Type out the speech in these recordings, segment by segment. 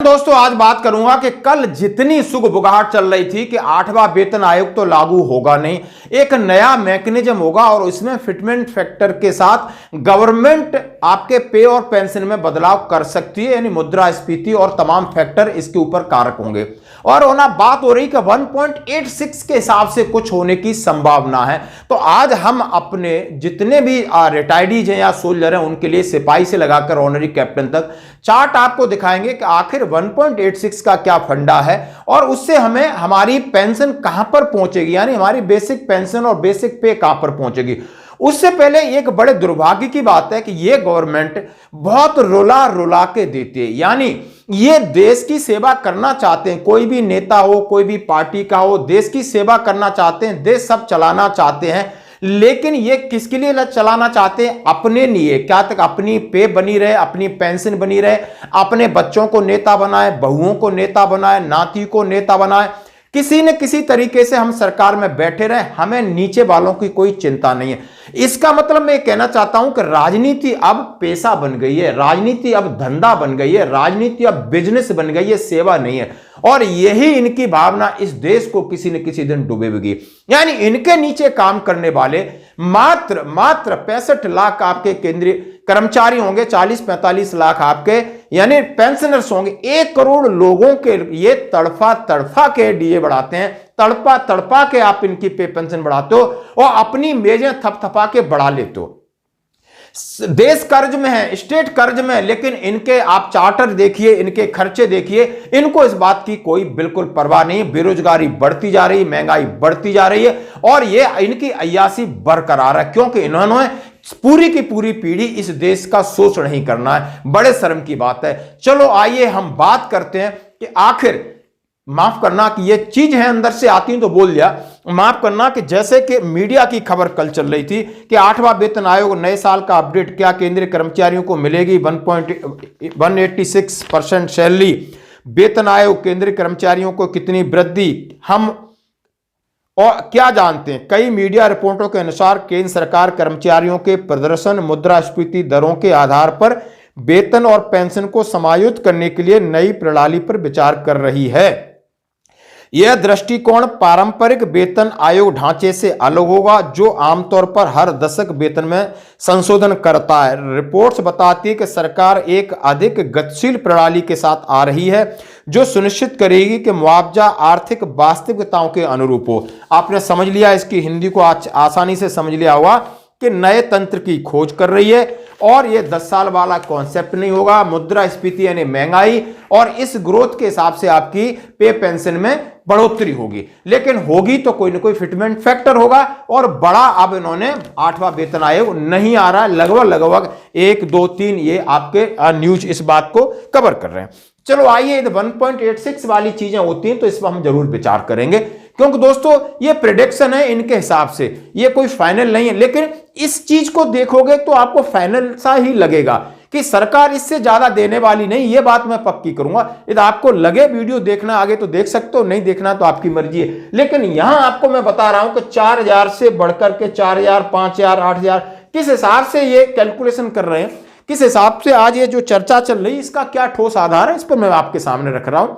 दोस्तों आज बात करूंगा कि कल जितनी सुगबुगाहट चल रही थी कि 8वां वेतन आयोग तो लागू होगा नहीं, एक नया मैकेनिज्म होगा और इसमें फिटमेंट फैक्टर के साथ गवर्नमेंट आपके पे और पेंशन में बदलाव कर सकती है, यानी मुद्रास्फीति और तमाम फैक्टर इसके ऊपर कारक होंगे। और होना बात हो रही कि 1.86 के हिसाब से कुछ होने की संभावना है। तो आज हम अपने जितने भी रिटायर्डीज हैं या सोल्जर हैं उनके लिए सिपाही से लगाकर ऑनरी कैप्टन तक चार्ट आपको दिखाएंगे कि आखिर 1.86 का क्या फंडा है और उससे हमें हमारी पेंशन कहां पर पहुंचेगी, यानी हमारी बेसिक पेंशन और बेसिक पे कहां पर पहुंचेगी। उससे पहले एक बड़े दुर्भाग्य की बात है कि यह गवर्नमेंट बहुत रुला रुला के देती है, यानी ये देश की सेवा करना चाहते हैं, कोई भी नेता हो कोई भी पार्टी का हो, देश की सेवा करना चाहते हैं, देश सब चलाना चाहते हैं, लेकिन ये किसके लिए चलाना चाहते हैं? अपने लिए। क्या तक अपनी पे बनी रहे, अपनी पेंशन बनी रहे, अपने बच्चों को नेता बनाए, बहुओं को नेता बनाए, नाती को नेता बनाए, किसी न किसी तरीके से हम सरकार में बैठे रहे, हमें नीचे वालों की कोई चिंता नहीं है। इसका मतलब मैं कहना चाहता हूं कि राजनीति अब पेशा बन गई है, राजनीति अब धंधा बन गई है, राजनीति अब बिजनेस बन गई है, सेवा नहीं है। और यही इनकी भावना इस देश को किसी न किसी दिन डुबेगी। यानी इनके नीचे काम करने वाले मात्र 65 लाख आपके केंद्रीय कर्मचारी होंगे, 40-45 लाख आपके यानी पेंशनर्स होंगे। 1 करोड़ लोगों के ये तड़फा तड़फा के डीए बढ़ाते हैं, तड़पा तड़पा के आप इनकी पे पेंशन बढ़ाते हो और अपनी मेजें थपथपा के बढ़ा लेते हो। देश कर्ज में है, स्टेट कर्ज में है, लेकिन इनके आप चार्टर देखिए, इनके खर्चे देखिए, इनको इस बात की कोई बिल्कुल परवाह नहीं। बेरोजगारी बढ़ती जा रही, महंगाई बढ़ती जा रही है और ये इनकी अय्यासी बरकरार है, क्योंकि इन्होंने पूरी की पूरी पीढ़ी इस देश का शोषण नहीं करना है। बड़े शर्म की बात है। चलो आइए हम बात करते हैं कि आखिर, माफ करना कि ये चीज है अंदर से आती तो बोल दिया, माफ करना कि जैसे कि मीडिया की खबर कल चल रही थी कि 8वां वेतन आयोग नए साल का अपडेट, क्या केंद्रीय कर्मचारियों को मिलेगी 1.86% सैलरी, वेतन आयोग केंद्रीय कर्मचारियों को कितनी वृद्धि, हम और क्या जानते हैं। कई मीडिया रिपोर्टों के अनुसार केंद्र सरकार कर्मचारियों के प्रदर्शन, मुद्रास्फीति दरों के आधार पर वेतन और पेंशन को समायोजित करने के लिए नई प्रणाली पर विचार कर रही है। यह दृष्टिकोण पारंपरिक वेतन आयोग ढांचे से अलग होगा, जो आमतौर पर हर दशक वेतन में संशोधन करता है। रिपोर्ट्स बताती है कि सरकार एक अधिक गतिशील प्रणाली के साथ आ रही है, जो सुनिश्चित करेगी कि मुआवजा आर्थिक वास्तविकताओं के अनुरूप हो। आपने समझ लिया, इसकी हिंदी को आसानी से समझ लिया होगा कि नए तंत्र की खोज कर रही है और ये 10 साल वाला कॉन्सेप्ट नहीं होगा। मुद्रास्फीति यानी महंगाई और इस ग्रोथ के हिसाब से आपकी पे पेंशन में बढ़ोतरी होगी, लेकिन होगी तो कोई ना कोई फिटमेंट फैक्टर होगा। और बड़ा अब इन्होंने 8वां वेतन आयोग नहीं आ रहा है, लगभग 1, 2, 3 ये आपके न्यूज इस बात को कवर कर रहे हैं। चलो आइए, 1.86 वाली चीजें होती हैं तो इस पर हम जरूर विचार करेंगे, क्योंकि दोस्तों ये प्रेडिक्शन है इनके हिसाब से, ये कोई फाइनल नहीं है। लेकिन इस चीज को देखोगे तो आपको फाइनल सा ही लगेगा कि सरकार इससे ज्यादा देने वाली नहीं, ये बात मैं पक्की करूंगा। यदि आपको लगे वीडियो देखना आगे तो देख सकते हो, नहीं देखना तो आपकी मर्जी है। लेकिन यहां आपको मैं बता रहा हूं कि 4000 से बढ़कर के 4000, 5000, 8000 किस हिसाब से ये कैलकुलेशन कर रहे हैं, किस हिसाब से आज ये जो चर्चा चल रही है इसका क्या ठोस आधार है, इस पर मैं आपके सामने रख रहा हूं।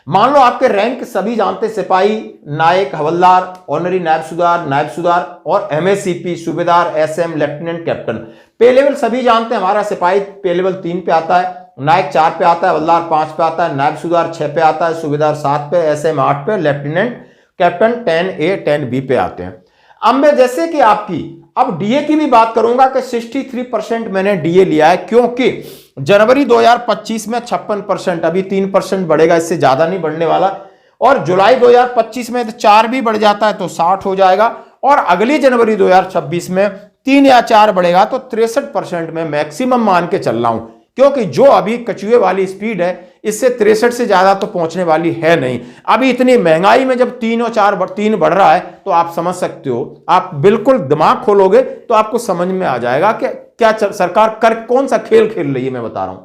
मान लो आपके रैंक सभी जानते, सिपाही, नायक, हवलदार, ऑनरी नायब सुधार और एमएससीपी, सूबेदार, एसएम, लेफ्टिनेंट, कैप्टन। पे लेवल सभी जानते हैं, हमारा सिपाही पे लेवल 3 पे आता है, नायक 4 पे आता है, हवलदार 5 पे आता है, नायब सुधार 6 पे आता है, सूबेदार 7 पे, एसएम 8 पे, लेफ्टिनेंट कैप्टन 10A 10B पे आते हैं। अब मैं जैसे कि आपकी अब डीए की भी बात करूंगा कि 63% मैंने डीए लिया है, क्योंकि जनवरी 2025 में 56%, अभी 3% बढ़ेगा, इससे ज्यादा नहीं बढ़ने वाला। और जुलाई 2025 में तो 4 भी बढ़ जाता है तो 60 हो जाएगा, और अगली जनवरी 2026 में 3 या 4 बढ़ेगा तो 63% में मैक्सिमम मान के चल रहा हूं, क्योंकि जो अभी कछुए वाली स्पीड है इससे 63 से ज्यादा तो पहुंचने वाली है नहीं। अभी इतनी महंगाई में जब 3 और 3 बढ़ रहा है तो आप समझ सकते हो, आप बिल्कुल दिमाग खोलोगे तो आपको समझ में आ जाएगा कि क्या सरकार कौन सा खेल खेल रही है। मैं बता रहा हूं,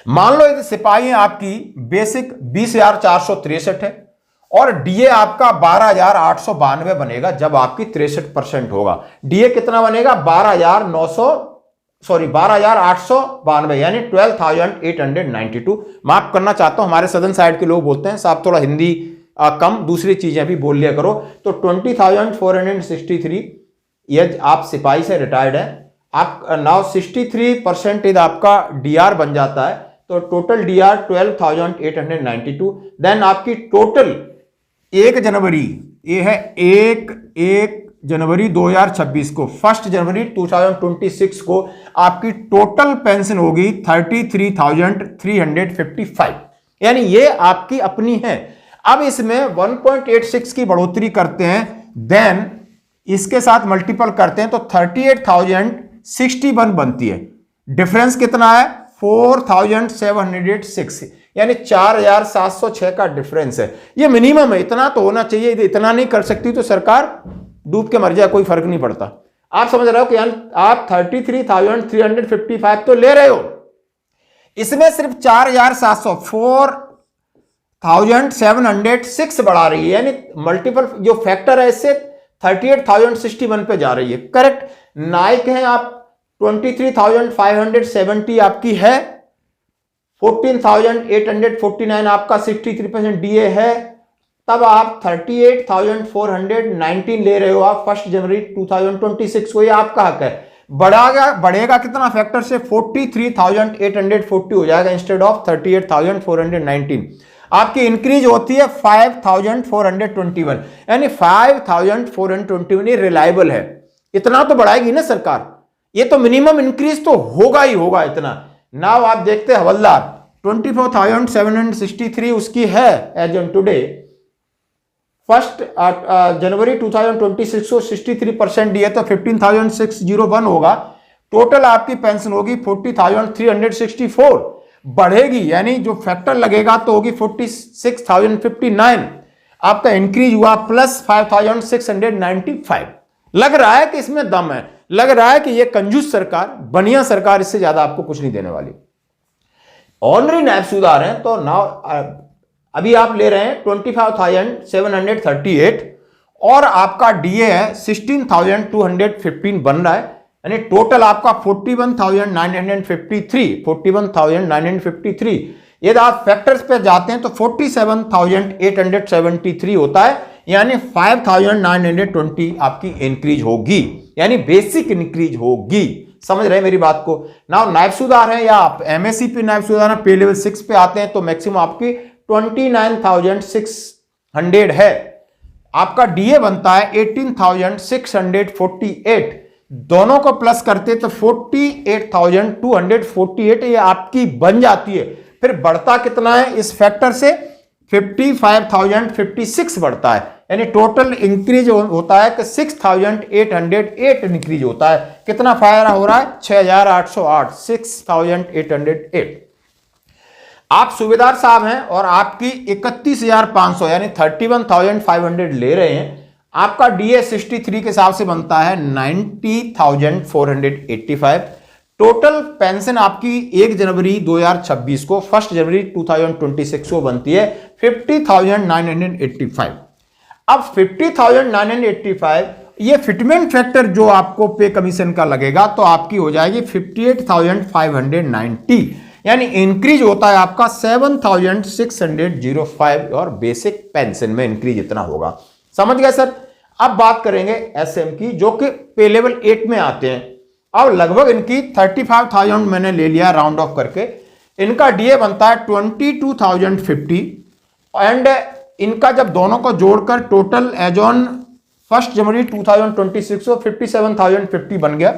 मान लो यदि सिपाही आपकी बेसिक 20,463 है और डीए आपका 12,892 बनेगा जब आपकी 63% होगा। डीए कितना बनेगा? 12,900 सॉरी 12,892 यानी 12,892। माफ करना चाहता हूं, हमारे सदन साइड के लोग बोलते हैं साहब थोड़ा हिंदी कम, दूसरी चीजें भी बोल लिया करो। तो 20,463, यदि आप सिपाही से रिटायर्ड है, आप नाउ 63% आपका डीआर बन जाता है, तो टोटल डीआर 12,892। देन आपकी टोटल 1 जनवरी, ये है 1 जनवरी 2026 को, 1 जनवरी 2026 को आपकी टोटल पेंशन होगी 33,355, यानी ये आपकी अपनी है। अब इसमें 1.86 की बढ़ोतरी करते हैं, देन इसके साथ मल्टीपल करते हैं तो 38,061 बनती है। डिफरेंस कितना है? 4,706, यानी 4,706 का डिफरेंस है। ये मिनिमम है, इतना तो होना चाहिए। इतना नहीं कर सकती तो सरकार डूब के मर जाए, कोई फर्क नहीं पड़ता। आप समझ रहे हो कि आप 33,355 तो ले रहे हो, इसमें सिर्फ 4,706 बढ़ा रही है, यानी मल्टीपल जो फैक्टर है इससे 38,061 पे जा रही है। करेक्ट। नाइक है आप 23,570 आपकी है, 14,849 आपका 63% डीए है, तब आप 38,419 ले रहे हो आप 1 जनवरी 2026 को। ये आपका हक है। बढ़ेगा कितना फैक्टर से? 43,840 हो जाएगा इंस्टेड ऑफ 38,419। आपकी इंक्रीज होती है 5,421, यानी 5,421 ये रिलायबल है। इतना तो बढ़ाएगी ना सरकार, ये तो मिनिमम इंक्रीज तो होगा ही होगा इतना। नाउ आप देखते हैं हवलदार 24,763 उसकी है एज ऑन टुडे 1 जनवरी 2026 को 63% दिए तो 15,601 होगा। टोटल आपकी पेंशन होगी 40,364, बढ़ेगी यानी जो फैक्टर लगेगा तो होगी 46,059। आपका इंक्रीज हुआ प्लस 5,695। लग रहा है कि इसमें दम है, लग रहा है कि ये कंजूस सरकार, बनिया सरकार, इससे ज्यादा आपको कुछ नहीं देने वाली। ऑनरी नायब सूबेदार हैं तो नाउ अभी आप ले रहे हैं 25,738 और आपका डीए है 16,215 बन रहा है, यानी टोटल आपका 41,953 यदि आप फैक्टर्स पे जाते हैं तो 47,873 होता है, यानी 5,920 आपकी इंक्रीज होगी, यानी बेसिक इंक्रीज होगी। समझ रहे हैं मेरी बात को? नाउ नायब सूबेदार हैं या आप एमएससी पे नायब सूबेदार हैं, पे लेवल 6 पे आते हैं तो मैक्सिमम आपकी 29,600 है। आपका डीए बनता है 18,648, दोनों को प्लस करते तो 48,248 ये आपकी बन जाती है। फिर बढ़ता कितना है इस फैक्टर से? 55,056 बढ़ता है, यानी टोटल इंक्रीज होता है कि 6,808 इंक्रीज होता है। कितना फायदा हो रहा है? 6,808, 6,808। आप सूबेदार साहब हैं और आपकी 31,500 यानी 31,500 ले रहे हैं। आपका डीए 63 के हिसाब से बनता है 90,485। टोटल पेंशन आपकी 1 जनवरी 2026 को 1 जनवरी 2026 को बनती है 50,985। अब 50,985 ये फिटमेंट फैक्टर जो आपको पे कमीशन का लगेगा तो आपकी हो जाएगी 58,590, यानी इंक्रीज होता है आपका 7,605 और बेसिक पेंशन में इंक्रीज इतना होगा। समझ गए सर? अब बात करेंगे एसएम की जो कि पे लेवल 8 में आते हैं। अब लगभग इनकी 35,000 मैंने ले लिया राउंड ऑफ करके। इनका डीए बनता है 22,050 एंड इनका जब दोनों को जोड़कर टोटल एज ऑन 1 जनवरी 2026 को 57,050 बन गया।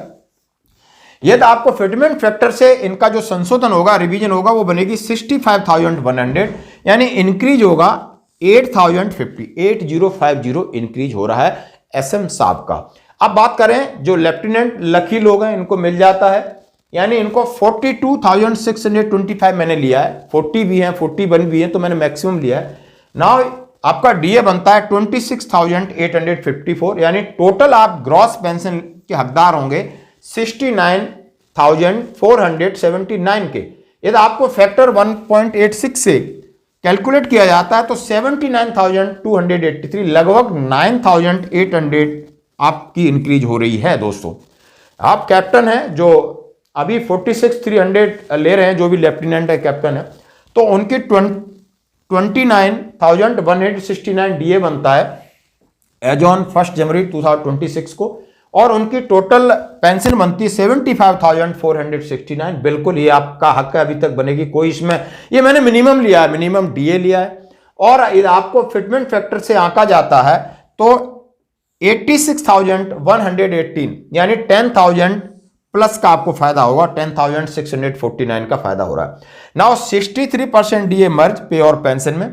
यदि आपको फिटमेंट फैक्टर से इनका जो संशोधन होगा, रिवीजन होगा, वो बनेगी 65,100, यानी इंक्रीज होगा 8,050 इंक्रीज हो रहा है एसएम साहब का। अब बात करें जो लेफ्टिनेंट लकी लोग हैं इनको मिल जाता है, यानी इनको 42,625 मैंने लिया है। 40 भी हैं, 41 भी हैं, तो मैंने मैक्सिमम लिया है। नाउ आपका डीए बनता है 26,854, यानी टोटल आप ग्रॉस पेंशन के हकदार होंगे 69,479 के। यदि आपको फैक्टर 1.86 से कैलकुलेट किया जाता है तो 79,283, लगभग 9,800 आपकी इंक्रीज हो रही है। दोस्तों आप कैप्टन हैं जो अभी 46,300 ले रहे हैं जो भी लेफ्टिनेंट है, कैप्टन है, तो उनकी 29,169 डीए बनता है एज ऑन 1 जनवरी 2026 को, और उनकी टोटल पेंशन बनती है 75,469। बिल्कुल ये आपका हक है, अभी तक बनेगी, कोई इसमें, ये मैंने मिनिमम लिया है, मिनिमम डीए लिया है। और आपको फिटमेंट फैक्टर से आंका जाता है तो 86,118 यानी 10,000 प्लस का आपको फायदा होगा, 10,649 का फायदा हो रहा है। नाउ 63% डीए मर्ज पे और पेंशन में।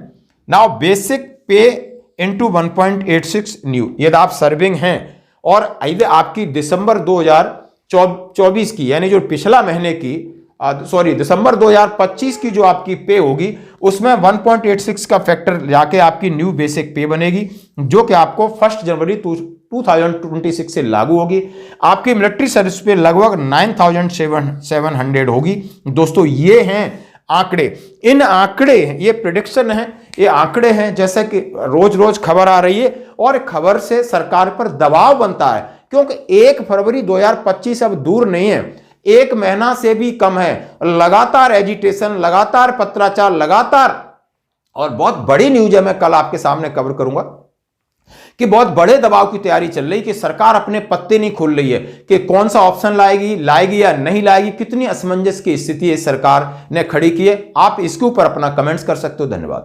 नाउ बेसिक पे इंटू 1.86 न्यू, यदि आप सर्विंग हैं और यदि आपकी दिसंबर 2024 की यानी जो पिछला महीने की दिसंबर 2025 की जो आपकी पे होगी उसमें 1.86 का फैक्टर जाके आपकी न्यू बेसिक पे बनेगी, जो कि आपको 1 जनवरी 2026 से लागू होगी। आपकी मिलिट्री सर्विस पे लगभग 9,700 होगी। दोस्तों ये हैं आंकड़े, इन आंकड़े, ये प्रेडिक्शन है, ये आंकड़े हैं, जैसे कि रोज रोज खबर आ रही है और खबर से सरकार पर दबाव बनता है, क्योंकि 1 फरवरी 2025 अब दूर नहीं है, 1 महीना से भी कम है। लगातार एजिटेशन, लगातार पत्राचार, लगातार, और बहुत बड़ी न्यूज है, मैं कल आपके सामने कवर करूंगा कि बहुत बड़े दबाव की तैयारी चल रही कि सरकार अपने पत्ते नहीं खोल रही है कि कौन सा ऑप्शन लाएगी या नहीं लाएगी, कितनी असमंजस की स्थिति इस सरकार ने खड़ी की है। आप इसके ऊपर अपना कमेंट्स कर सकते हो। धन्यवाद।